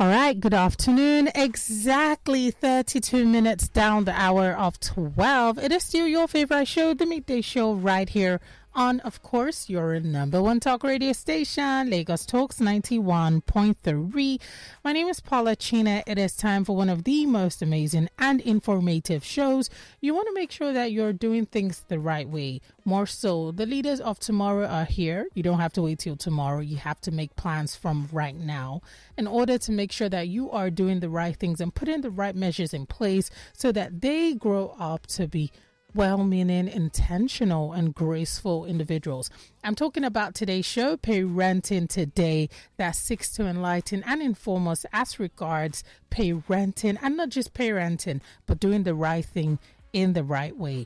All right, good afternoon. Exactly 32 minutes down the hour of 12. It is still your favorite show, the Midday Show, right here on, of course, your number one talk radio station, Lagos Talks 91.3. My name is Paula China. It is time for one of the most amazing and informative shows. You want to make sure that you're doing things the right way. More so, the leaders of tomorrow are here. You don't have to wait till tomorrow. You have to make plans from right now in order to make sure that you are doing the right things and putting the right measures in place so that they grow up to be well-meaning, intentional, and graceful individuals. I'm talking about today's show, Parenting Today, that seeks to enlighten and inform us as regards parenting, and not just parenting, but doing the right thing in the right way.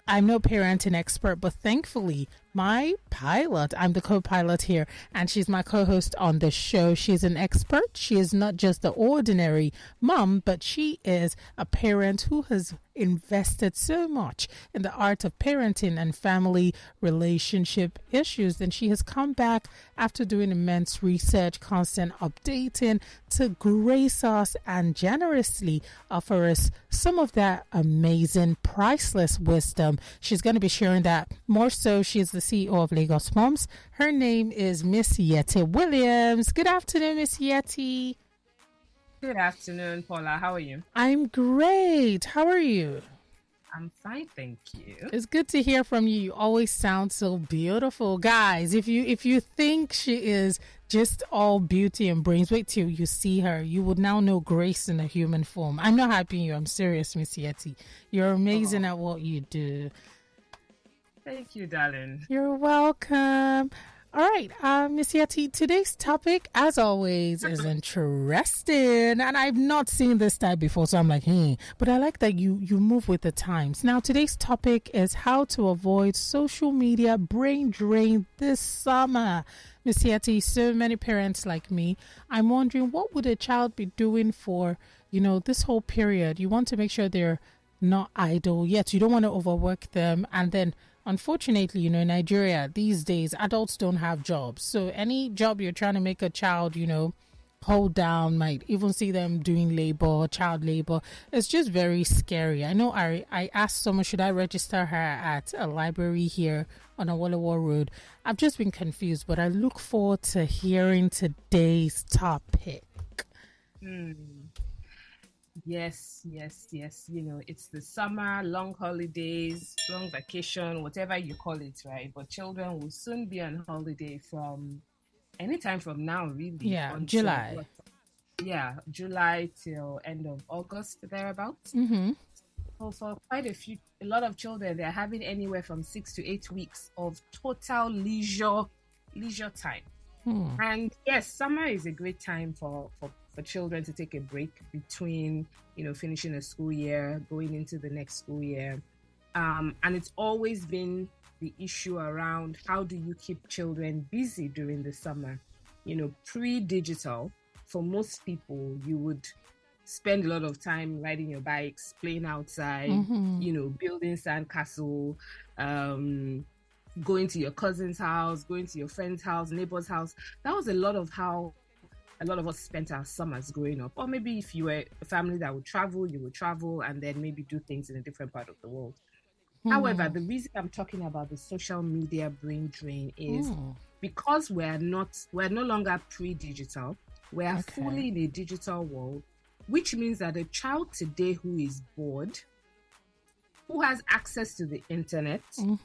I'm no parenting expert, but thankfully, my pilot, I'm the co-pilot here, and she's my co-host on the show. She's an expert. She is not just the ordinary mom, but she is a parent who has invested so much in the art of parenting and family relationship issues. And she has come back after doing immense research, constant updating, to grace us and generously offer us some of that amazing, priceless wisdom. She's going to be sharing that more so. She's the CEO of LagosMums. Her name is Miss Yetty Williams. Good afternoon, Miss Yetty. Good afternoon, Paula. How are you? I'm great. How are you? I'm fine, thank you. It's good to hear from you. You always sound so beautiful. Guys, if you think she is just all beauty and brains, wait till you see her. You would now know grace in a human form. I'm not hyping you. I'm serious, Miss Yetty. You're amazing at what you do. Thank you, darling. You're welcome. All right, Miss Yetty, today's topic, as always, is interesting. And I've not seen this type before, so I'm like, But I like that you move with the times. Now, today's topic is how to avoid social media brain drain this summer. Miss Yetty, so many parents like me, I'm wondering, what would a child be doing for, this whole period? You want to make sure they're not idle, yet you don't want to overwork them. And then unfortunately, in Nigeria these days, adults don't have jobs. So any job you're trying to make a child, hold down, might even see them doing child labor. It's just very scary. I know I asked someone, should I register her at a library here on Awolowo Road? I've just been confused, but I look forward to hearing today's topic. Yes. It's the summer, long holidays, long vacation, whatever you call it, right? But children will soon be on holiday from anytime from now, really. Yeah, July. July till end of August, thereabouts. Mm-hmm. So for quite a lot of children, they're having anywhere from 6 to 8 weeks of total leisure time. And yes, summer is a great time for children to take a break between, finishing a school year, going into the next school year. And it's always been the issue around how do you keep children busy during the summer? Pre-digital, for most people, you would spend a lot of time riding your bikes, playing outside, building sandcastle, going to your cousin's house, going to your friend's house, neighbor's house. That was a lot of how a lot of us spent our summers growing up. Or maybe if you were a family that would travel, you would travel and then maybe do things in a different part of the world. However, the reason I'm talking about the social media brain drain is because we're no longer pre-digital. We're fully in a digital world, which means that a child today who is bored, who has access to the internet, and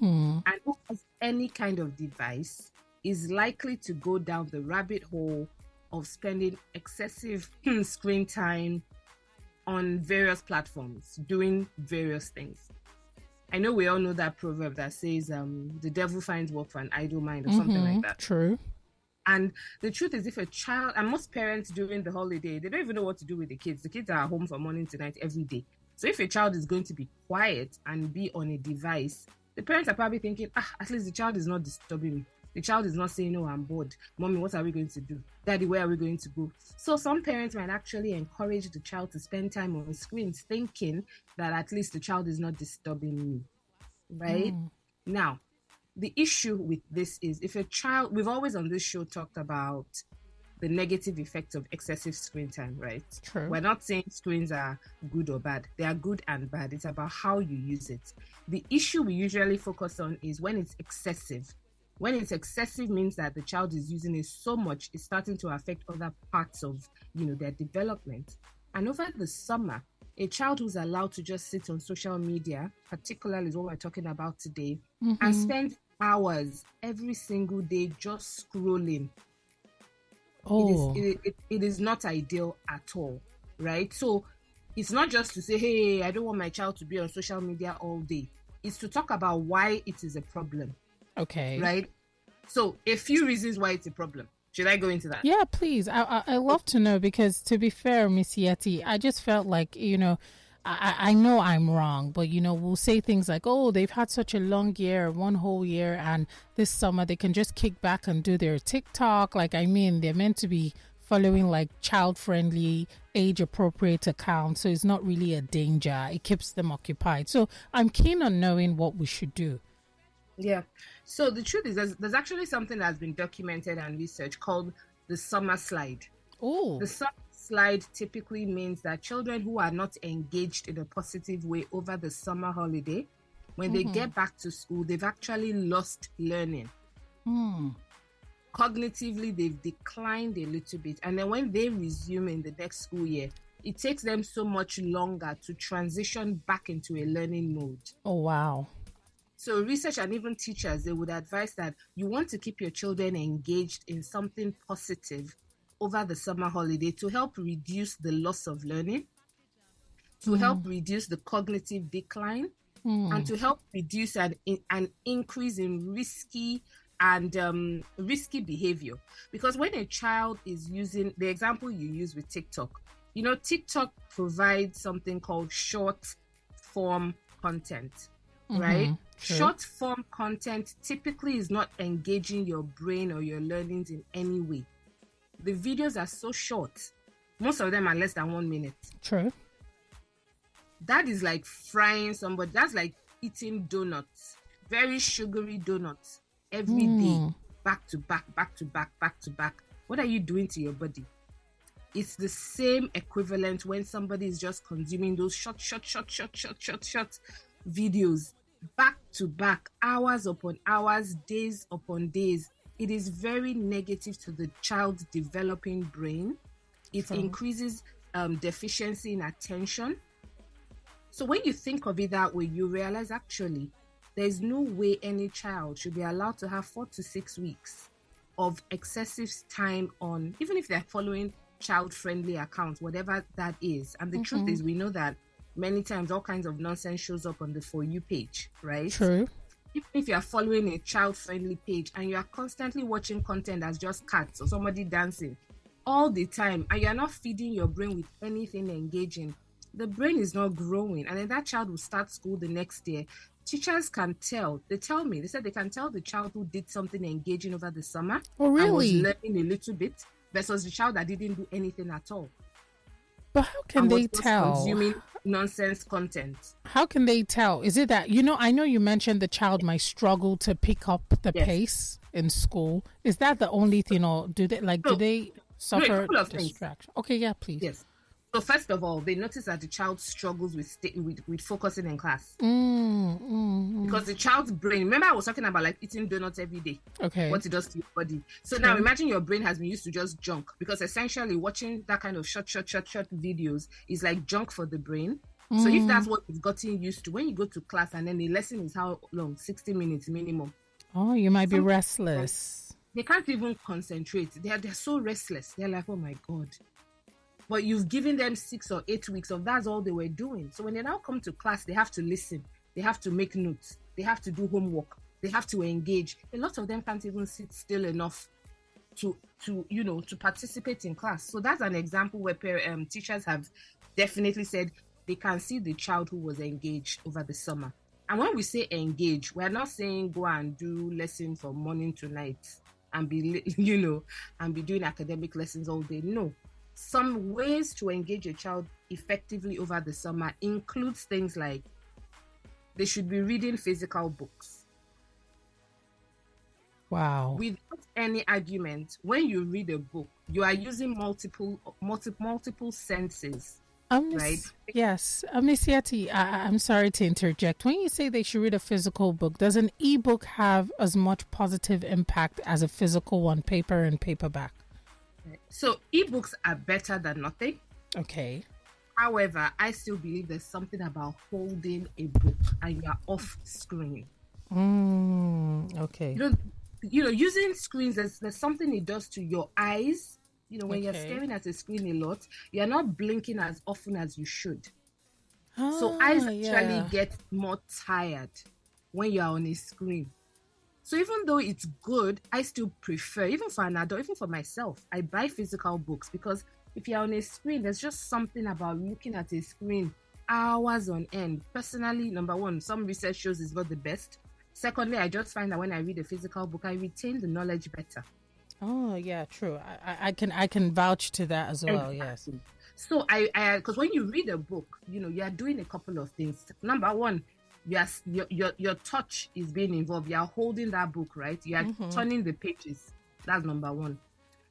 who has any kind of device is likely to go down the rabbit hole of spending excessive screen time on various platforms, doing various things. I know we all know that proverb that says, the devil finds work for an idle mind or something like that. True. And the truth is, if a child, and most parents during the holiday, they don't even know what to do with the kids. The kids are at home from morning to night every day. So if a child is going to be quiet and be on a device, the parents are probably thinking, at least the child is not disturbing me. The child is not saying, "No, I'm bored. Mommy, what are we going to do? Daddy, where are we going to go?" So some parents might actually encourage the child to spend time on screens, thinking that at least the child is not disturbing me, right? Now, the issue with this is if a child, we've always on this show talked about the negative effects of excessive screen time, right? True. We're not saying screens are good or bad. They are good and bad. It's about how you use it. The issue we usually focus on is when it's excessive. When it's excessive means that the child is using it so much, it's starting to affect other parts of, their development. And over the summer, a child who's allowed to just sit on social media, particularly is what we're talking about today, and spend hours every single day just scrolling. Oh. It is not ideal at all, right? So it's not just to say, hey, I don't want my child to be on social media all day. It's to talk about why it is a problem. Okay. Right? So a few reasons why it's a problem. Should I go into that? Yeah, please. I love to know, because to be fair, Miss Yetty, I just felt like, I know I'm wrong, but, we'll say things like, oh, they've had such a long year, one whole year, and this summer they can just kick back and do their TikTok. Like, I mean, they're meant to be following like child-friendly, age-appropriate accounts, so it's not really a danger. It keeps them occupied. So I'm keen on knowing what we should do. Yeah. So the truth is there's actually something that's been documented and researched called the summer slide. Oh. The summer slide typically means that children who are not engaged in a positive way over the summer holiday, when they get back to school, they've actually lost learning. Cognitively, they've declined a little bit. And then when they resume in the next school year, it takes them so much longer to transition back into a learning mode. Oh, wow. So research and even teachers, they would advise that you want to keep your children engaged in something positive over the summer holiday to help reduce the loss of learning, to help reduce the cognitive decline, and to help reduce an increase in risky behavior. Because when a child is using the example you use with TikTok, TikTok provides something called short form content. Right? True. Short form content typically is not engaging your brain or your learnings in any way. The videos are so short. Most of them are less than 1 minute. True. That is like frying somebody. That's like eating donuts, very sugary donuts every day, back to back, back to back, back to back. What are you doing to your body? It's the same equivalent when somebody is just consuming those short videos back to back, hours upon hours, days upon days. It is very negative to the child's developing brain. It increases deficiency in attention. So when you think of it that way, you realize actually there's no way any child should be allowed to have 4 to 6 weeks of excessive time on, even if they're following child-friendly accounts, whatever that is. And the truth is, we know that many times all kinds of nonsense shows up on the For You page, right? True. Even if you are following a child-friendly page and you are constantly watching content that's just cats or somebody dancing all the time, and you're not feeding your brain with anything engaging, the brain is not growing. And then that child will start school the next year. Teachers can tell. They tell me, they said they can tell the child who did something engaging over the summer and was learning a little bit versus the child that didn't do anything at all. But how can they tell? Consuming nonsense content. How can they tell? Is it that, I know you mentioned the child might struggle to pick up the pace in school. Is that the only thing, or do they suffer distraction? Okay, yeah, please. Yes. So first of all, they notice that the child struggles with focusing in class. Because the child's brain, remember I was talking about like eating donuts every day. Okay. What it does to your body. So now imagine your brain has been used to just junk, because essentially watching that kind of short videos is like junk for the brain. So if that's what you've gotten used to, when you go to class and then the lesson is how long? 60 minutes minimum. Oh, you might be restless. They can't even concentrate. They're so restless. They're like, oh my God. But you've given them 6 or 8 weeks of that's all they were doing. So when they now come to class, they have to listen. They have to make notes. They have to do homework. They have to engage. A lot of them can't even sit still enough to participate in class. So that's an example where teachers have definitely said they can see the child who was engaged over the summer. And when we say engage, we're not saying go and do lessons from morning to night and be doing academic lessons all day. No. Some ways to engage a child effectively over the summer includes things like they should be reading physical books. Wow. Without any argument, when you read a book, you are using multiple senses, right? Miss Yeti, I'm sorry to interject. When you say they should read a physical book, does an ebook have as much positive impact as a physical one, paper and paperback? So ebooks are better than nothing. Okay. However, I still believe there's something about holding a book and you're off screen. Okay. Using screens, there's something it does to your eyes. When you're staring at a screen a lot, you're not blinking as often as you should. So eyes actually get more tired when you're on a screen. So even though it's good, I still prefer, even for an adult, even for myself, I buy physical books, because if you're on a screen, there's just something about looking at a screen hours on end. Personally, number one, some research shows it's not the best. Secondly, I just find that when I read a physical book, I retain the knowledge better. Oh, yeah, true. I can vouch to that as well, exactly. Yes. So because when you read a book, you are doing a couple of things. Number one, your touch is being involved. You are holding that book, right? You are turning the pages. That's number one.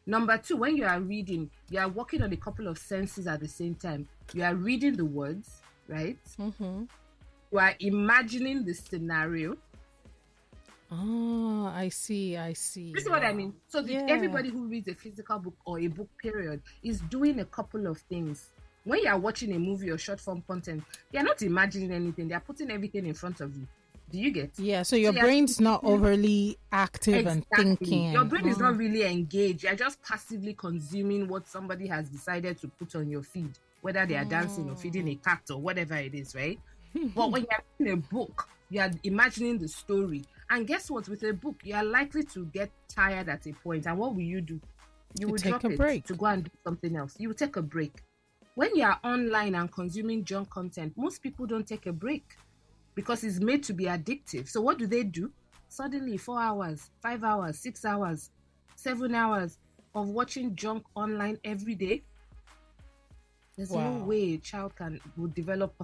Number two, when you are reading, you are working on a couple of senses at the same time. You are reading the words, right? You are imagining the scenario. Oh, I see. You see what I mean? So everybody who reads a physical book or a book period is doing a couple of things. When you are watching a movie or short form content, they are not imagining anything. They are putting everything in front of you. Do you get? Yeah, so your brain's not overly active and thinking. Your brain is not really engaged. You're just passively consuming what somebody has decided to put on your feed, whether they are dancing or feeding a cat or whatever it is, right? But when you're reading a book, you are imagining the story. And guess what? With a book, you are likely to get tired at a point. And what will you do? You will drop it to go and do something else. You will take a break. When you are online and consuming junk content, most people don't take a break because it's made to be addictive. So what do? Suddenly 4 hours, 5 hours, 6 hours, 7 hours of watching junk online every day. There's no way a child will develop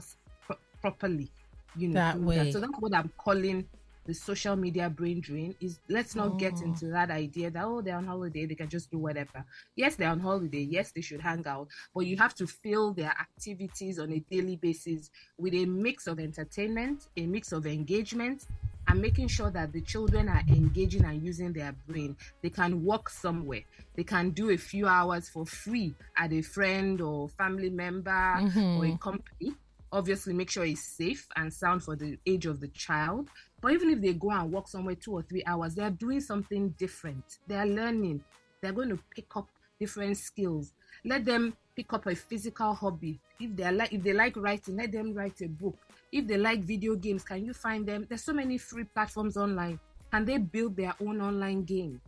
properly, that way. That. So that's what I'm calling the social media brain drain. Is let's not get into that idea that they're on holiday, they can just do whatever. Yes, they're on holiday. Yes, they should hang out, but you have to fill their activities on a daily basis with a mix of entertainment, a mix of engagement, and making sure that the children are engaging and using their brain. They can walk somewhere. They can do a few hours for free at a friend or family member or a company. Obviously, make sure it's safe and sound for the age of the child. But even if they go and walk somewhere 2 or 3 hours, they are doing something different. They are learning. They're going to pick up different skills. Let them pick up a physical hobby. If they like writing, let them write a book. If they like video games, can you find them? There's so many free platforms online. Can they build their own online game?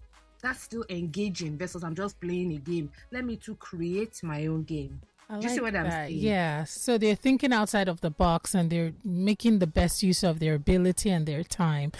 That's still engaging versus I'm just playing a game. Let me too create my own game. Do you see what I'm saying? Yeah. So they're thinking outside of the box and they're making the best use of their ability and their time.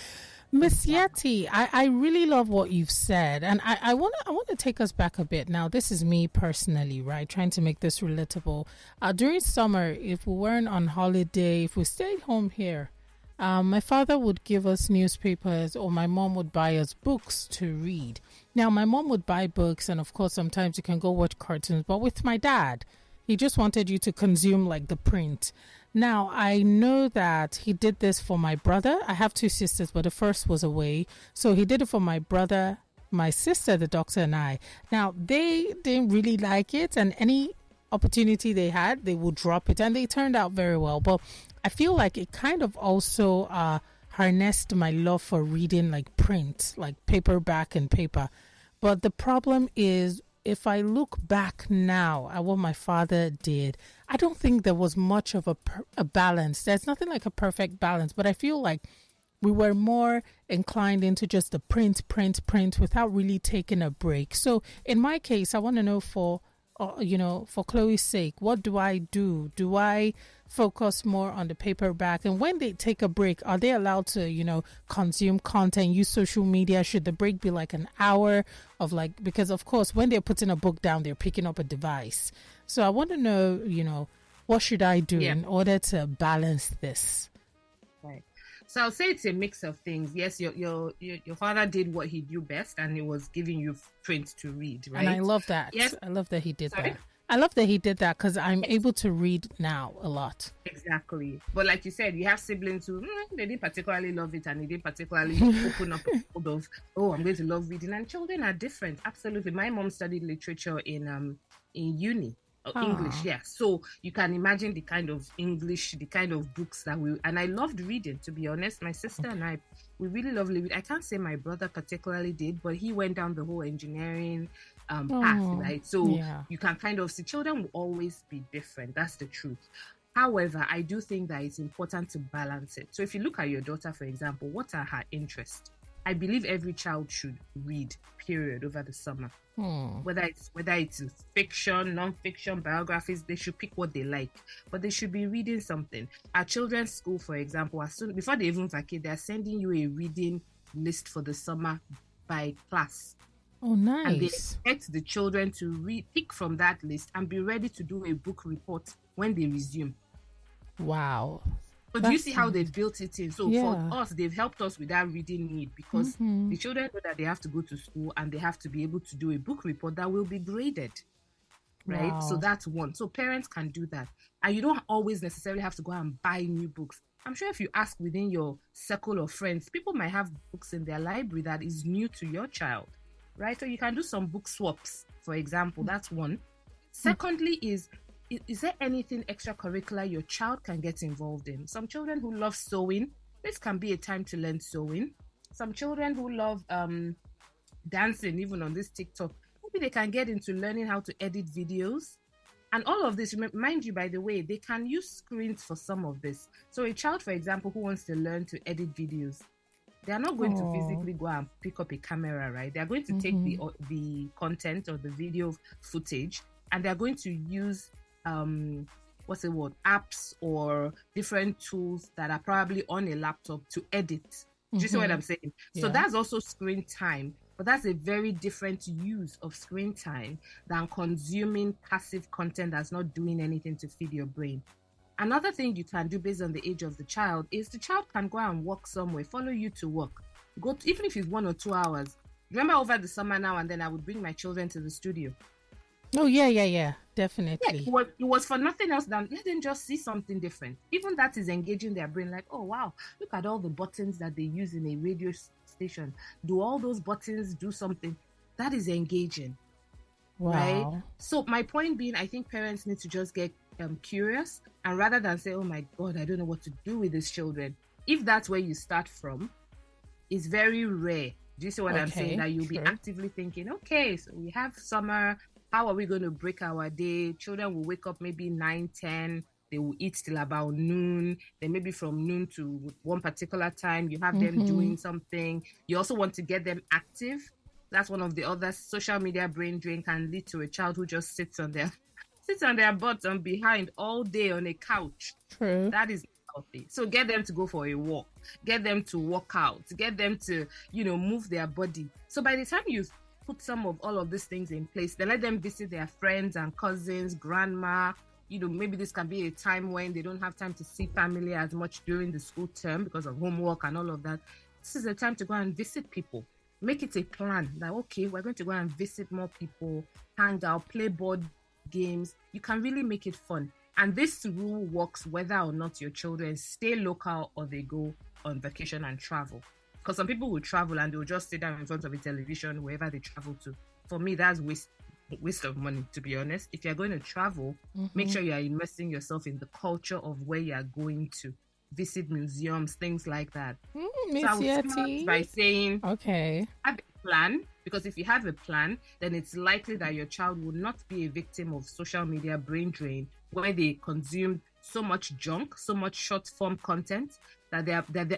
Miss Yetty, I really love what you've said. And I want to take us back a bit. Now, this is me personally, right? Trying to make this relatable. During summer, if we weren't on holiday, if we stayed home here, my father would give us newspapers or my mom would buy us books to read. Now, my mom would buy books and, of course, sometimes you can go watch cartoons. But with my dad, he just wanted you to consume like the print. Now, I know that he did this for my brother. I have 2 sisters, but the first was away. So he did it for my brother, my sister, the doctor, and I. Now, they didn't really like it. And any opportunity they had, they would drop it. And they turned out very well. But I feel like it kind of also harnessed my love for reading like print, like paperback and paper. But the problem is, if I look back now at what my father did, I don't think there was much of a balance. There's nothing like a perfect balance, but I feel like we were more inclined into just the print without really taking a break. So in my case, I want to know for Chloe's sake, what do I do? Do I focus more on the paperback? And when they take a break, are they allowed to, consume content, use social media? Should the break be like an hour of because of course, when they're putting a book down, they're picking up a device. So I want to know, what should I do in order to balance this? Right. So I'll say it's a mix of things. Yes, your father did what he knew best, and he was giving you print to read, right? And I love that. Yes. I love that he did Sorry? that. I love that he did that because I'm able to read now a lot. Exactly. But like you said, you have siblings who they didn't particularly love it, and they didn't particularly open up a world of, oh, I'm going to love reading. And children are different. Absolutely. My mom studied literature in uni. English, yeah. So you can imagine the kind of English, the kind of books that and I loved reading, to be honest. My sister and I, we really loved reading. I can't say my brother particularly did, but he went down the whole engineering path, right? So you can kind of see children will always be different. That's the truth. However, I do think that it's important to balance it. So if you look at your daughter, for example, what are her interests? I believe every child should read, period, over the summer. Whether it's fiction, non-fiction, biographies, they should pick what they like, but they should be reading something. At children's school, for example, as soon before they even vacate, they're sending you a reading list for the summer by class. Oh, nice. And they expect the children to pick from that list and be ready to do a book report when they resume. Wow. But do you see how they've built it in? So for us, they've helped us with that reading need, because the children know that they have to go to school and they have to be able to do a book report that will be graded, right? Wow. So that's one. So parents can do that. And you don't always necessarily have to go and buy new books. I'm sure if you ask within your circle of friends, people might have books in their library that is new to your child, right? So you can do some book swaps, for example. That's one. Secondly is there anything extracurricular your child can get involved in? Some children who love sewing, this can be a time to learn sewing. Some children who love dancing, even on this TikTok, maybe they can get into learning how to edit videos. And all of this, mind you, by the way, they can use screens for some of this. So a child, for example, who wants to learn to edit videos, they are not going to physically go and pick up a camera, right? They are going to take the content or the video footage, and they are going to use apps or different tools that are probably on a laptop to edit. Do you see what I'm saying? So that's also screen time, but that's a very different use of screen time than consuming passive content that's not doing anything to feed your brain. Another thing you can do based on the age of the child is the child can go and work somewhere, follow you to work. Even if it's 1 or 2 hours. Remember over the summer now and then I would bring my children to the studio. Oh, yeah, definitely. Yeah, it was for nothing else than let them just see something different. Even that is engaging their brain, like, oh, wow, look at all the buttons that they use in a radio station. Do all those buttons do something? That is engaging. Wow. Right? So my point being, I think parents need to just get curious, and rather than say, oh my God, I don't know what to do with these children. If that's where you start from, it's very rare. Do you see what I'm saying? That you'll be actively thinking, okay, so we have summer. How are we going to break our day? Children will wake up maybe 9, 10. They will eat till about noon. Then maybe from noon to one particular time, you have them doing something. You also want to get them active. That's one of the other. Social media brain drain can lead to a child who just sits on their butts and behind all day on a couch. True. That is healthy. So get them to go for a walk. Get them to work out. Get them to, move their body. So by the time you put some of all of these things in place, then let them visit their friends and cousins, grandma. Maybe this can be a time when they don't have time to see family as much during the school term because of homework and all of that. This is a time to go and visit people. Make it a plan that, okay, we're going to go and visit more people, hang out, play board games. You can really make it fun. And this rule works whether or not your children stay local or they go on vacation and travel. Because some people will travel and they'll just sit down in front of a television wherever they travel to. For me, that's waste of money, to be honest. If you're going to travel, make sure you are immersing yourself in the culture of where you're going to. Visit museums, things like that. Miss Yetty. By saying, okay, have a plan, because if you have a plan, then it's likely that your child will not be a victim of social media brain drain, where they consume so much junk, so much short form content that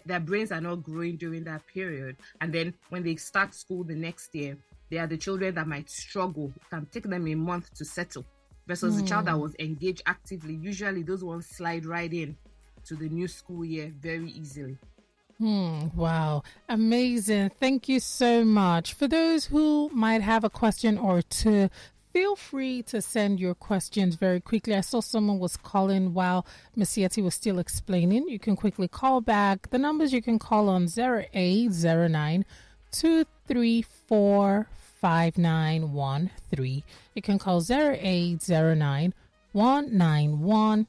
their brains are not growing during that period. And then when they start school the next year, they are the children that might struggle. It can take them a month to settle. Versus the child that was engaged actively, usually those ones slide right in to the new school year very easily. Wow. Amazing. Thank you so much. For those who might have a question or two, Feel free to send your questions very quickly. I saw someone was calling while Miss Yetty was still explaining. You can quickly call back. The numbers you can call on 0809 234 5913. You can call 0809 191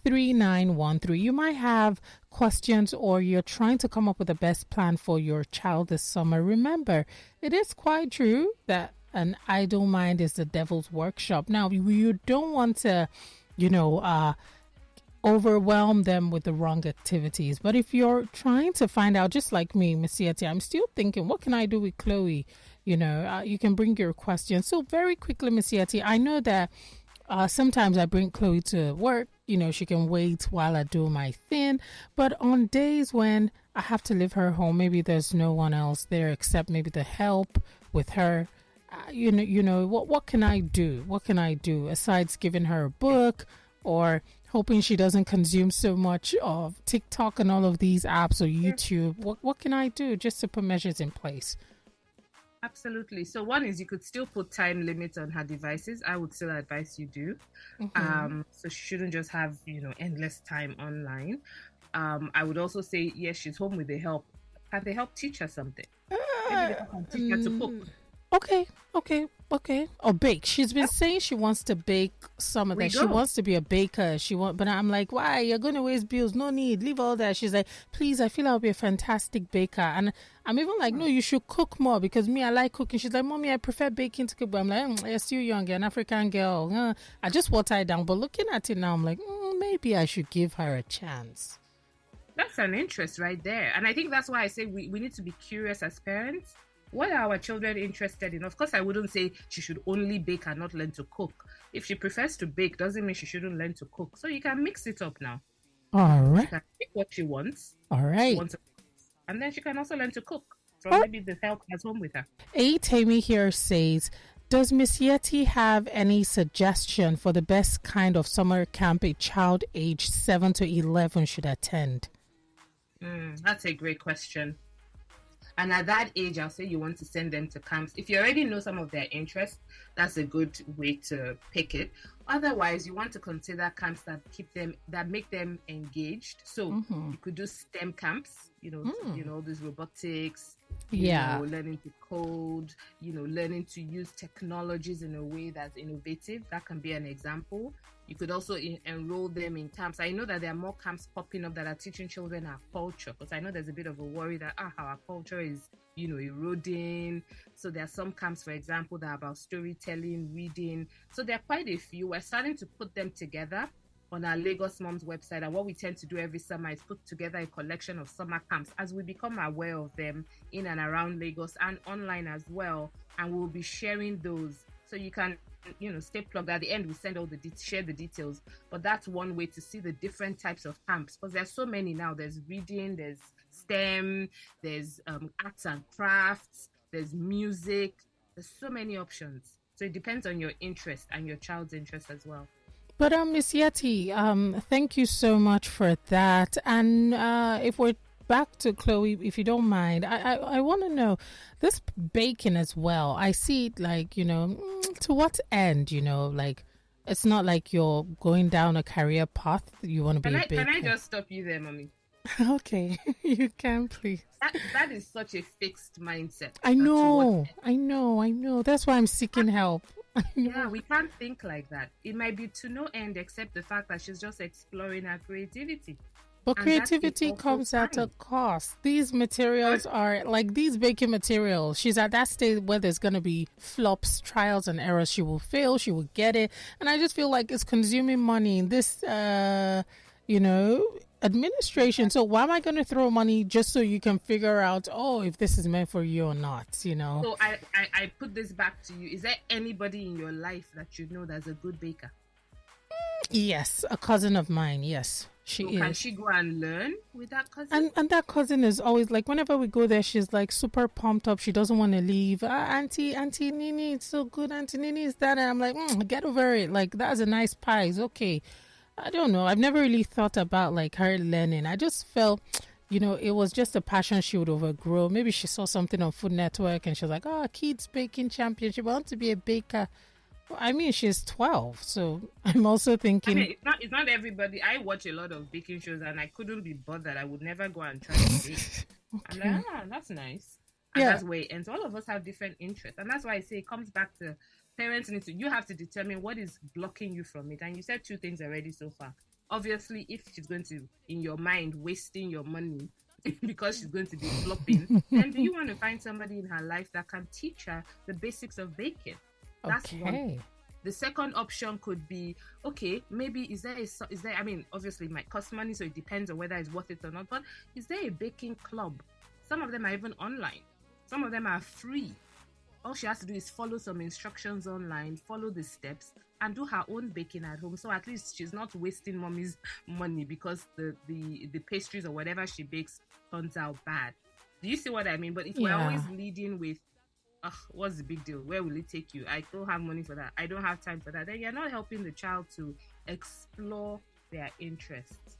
3913. You might have questions or you're trying to come up with the best plan for your child this summer. Remember, it is quite true that an idle mind is the devil's workshop. Now, you don't want to, overwhelm them with the wrong activities. But if you're trying to find out, just like me, Miss Yetty, I'm still thinking, what can I do with Chloe? You can bring your questions. So very quickly, Miss Yetty, I know that sometimes I bring Chloe to work. She can wait while I do my thing. But on days when I have to leave her home, maybe there's no one else there except maybe the help with her. What can I do? What can I do besides giving her a book or hoping she doesn't consume so much of TikTok and all of these apps or YouTube? What can I do just to put measures in place? Absolutely. So one is you could still put time limits on her devices. I would still advise you do. So she shouldn't just have, endless time online. I would also say, yes, she's home with the help. Can they help teach her something? Maybe they can teach her to cook. Okay. Or bake. She's been saying she wants to bake some of that. She wants to be a baker. But I'm like, why? You're going to waste bills. No need. Leave all that. She's like, please, I feel I'll be a fantastic baker. And I'm even like, no, you should cook more because me, I like cooking. She's like, Mommy, I prefer baking to cook. But I'm like, you're still young. You're an African girl. I just water it down. But looking at it now, I'm like, maybe I should give her a chance. That's an interest right there. And I think that's why I say we need to be curious as parents. What are our children interested in? Of course, I wouldn't say she should only bake and not learn to cook. If she prefers to bake, doesn't mean she shouldn't learn to cook. So you can mix it up now. All right. She can pick what she wants. All right. And then she can also learn to cook from maybe the help at home with her. Tammy here says, does Miss Yetty have any suggestion for the best kind of summer camp a child aged 7 to 11 should attend? That's a great question. And at that age, I'll say you want to send them to camps. If you already know some of their interests, that's a good way to pick it. Otherwise, you want to consider camps that make them engaged. So you could do STEM camps, these robotics, learning to code, learning to use technologies in a way that's innovative. That can be an example. You could also enroll them in camps. I know that there are more camps popping up that are teaching children our culture, because I know there's a bit of a worry that our culture is, eroding. So there are some camps, for example, that are about storytelling, reading. So there are quite a few. We're starting to put them together on our Lagos Mums website. And what we tend to do every summer is put together a collection of summer camps as we become aware of them in and around Lagos and online as well. And we'll be sharing those. So you can stay plugged. At the end, we send all share the details. But that's one way to see the different types of camps, because there's so many now. There's reading, there's STEM, there's arts and crafts, there's music. There's so many options. So it depends on your interest and your child's interest as well. But Miss Yetty, thank you so much for that. And if we're back to Chloe, if you don't mind, I want to know this baking as well. I see it like, to what end, like it's not like you're going down a career path. You want to be a baker. Can I just stop you there, Mommy? Okay, you can, please. That is such a fixed mindset. I know. That's why I'm seeking help. Yeah, we can't think like that. It might be to no end except the fact that she's just exploring her creativity. But creativity comes at a cost. These materials are like these baking materials. She's at that stage where there's going to be flops, trials and errors. She will fail. She will get it. And I just feel like it's consuming money in this, administration. So why am I going to throw money just so you can figure out, if this is meant for you or not, So I put this back to you. Is there anybody in your life that you know that's a good baker? Yes, a cousin of mine. Yes, she is. Can she go and learn with that cousin? And that cousin is always like, whenever we go there, she's like super pumped up. She doesn't want to leave. Auntie Nini, it's so good. Auntie Nini is that. And I'm like, get over it. Like, that's a nice pie. It's okay. I don't know. I've never really thought about like her learning. I just felt, it was just a passion she would overgrow. Maybe she saw something on Food Network and she was like, kids baking championship. I want to be a baker. Well, I mean, she's 12, so I'm also I thinking. mean, it's not everybody. I watch a lot of baking shows, and I couldn't be bothered. I would never go and try to bake. I'm Okay. like, that's nice, and Yeah. that's where it ends. All of us have different interests, and that's why I say it comes back to parents need to. You have to determine what is blocking you from it. And you said two things already so far. Obviously, if she's going to, in your mind, wasting your money because she's going to be flopping, then do you want to find somebody in her life that can teach her the basics of baking? That's one. Okay. The second option could be, okay, maybe is there, I mean, obviously it might cost money, so it depends on whether it's worth it or not, but is there a baking club? Some of them are even online. Some of them are free. All she has to do is follow some instructions online, follow the steps, and do her own baking at home. So at least she's not wasting mommy's money because the pastries or whatever she bakes turns out bad. Do you see what I mean? But if we're Yeah. always leading with, what's the big deal? Where will it take you? I don't have money for that. I don't have time for that. Then you're not helping the child to explore their interests.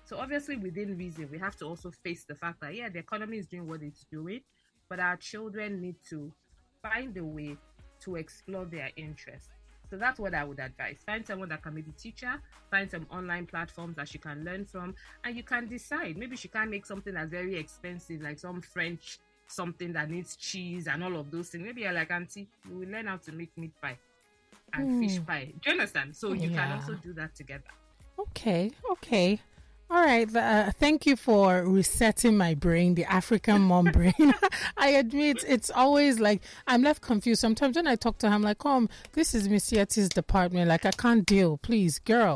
So obviously within reason, we have to also face the fact that, yeah, the economy is doing what it's doing, but our children need to find a way to explore their interests. So that's what I would advise. Find someone that can maybe teach her, find some online platforms that she can learn from, and you can decide. Maybe she can't make something that's very expensive, like some French something that needs cheese and all of those things. Maybe you're like, Auntie, we will learn how to make meat pie and fish pie. Do you understand? So you can also do that together. Okay. Okay. All right. Thank you for resetting my brain, the African mom brain. I admit it's always like I'm left confused. Sometimes when I talk to her, I'm like, this is Miss Yetty's department. Like, I can't deal. Please, girl,